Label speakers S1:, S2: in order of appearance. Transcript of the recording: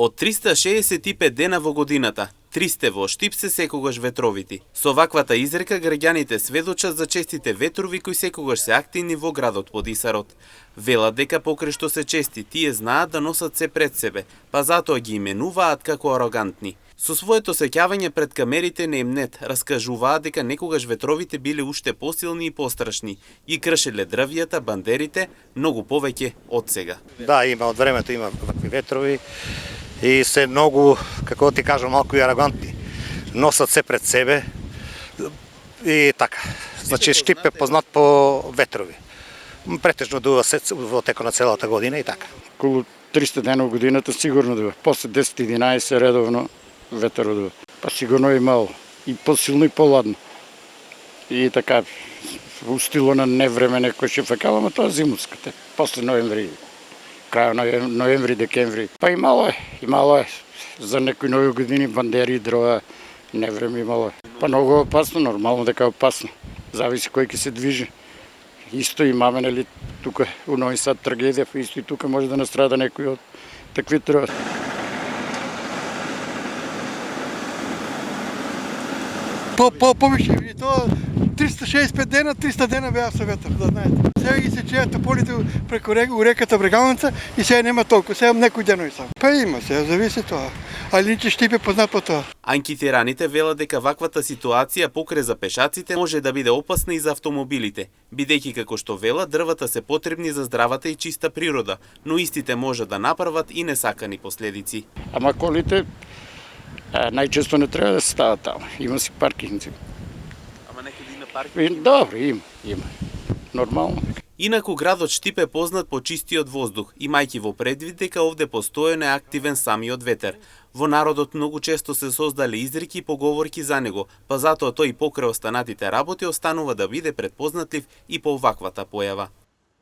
S1: Од 365 дена во годината, 300 во Штип се секогаш ветровити. Со ваквата изрека граѓаните сведочат за честите ветрови кои секогаш се активни во градот под Исарот. Велат дека покрај што се чести, тие знаат да носат се пред себе, па затоа ги именуваат како арогантни. Со своето сеќавање пред камерите на Емнет раскажуваат дека некогаш ветровите биле уште посилни и пострашни и кршеле дрвјата, бандерите, многу повеќе од сега.
S2: Да, има од времето има вакви ветрови и се многу, како ти кажам, малку и арогантни. Носат се пред себе и така. Значи Штип е познат по ветрови. Претежно дува се во текот на целата година и така.
S3: Околу 300 дена во годината сигурно дува. После 10-11 редовно ветер дува. Па сигурно е мало. И посилно и поладно. И така, во стило на невреме некој ще фекава, ама тоа зимутската. После ноември, крај ноември, декември. Па и мало е. За некои нови години бандери, дрова, невреме имало е. Па многу опасно, нормално дека е опасно. Зависи кој ќе се движи. Исто имаме, нели, тука у Нови Сад трагедија, исто и тука може да настрада некој од такви дрова.
S4: Повеќе и тоа 365 дена, 300 дена беа со ветер, да знаете. Сега ги се чеат тополите преку реката Брегалница и сега нема толку, сега некои денови само. Па има, сега зависи тоа. Али че Штип е познат по тоа.
S1: Анкетираните велат дека ваквата ситуација покрај за пешаците може да биде опасна и за автомобилите, бидејќи како што велат дрвата се потребни за здравата и чиста природа, но истите може да направат и несакани последици.
S3: Ама колите најчесто не треба да се стават таму. Има си паркинзи.
S1: Ама некаде има паркинзи?
S3: Добро, има. Нормално.
S1: Инаку градот Штип е познат по чистиот воздух, имајќи во предвид дека овде постојано е активен самиот ветер. Во народот многу често се создале изреки и поговорки за него, па затоа тој покрај останатите работи останува да биде предпознатлив и по ваквата појава.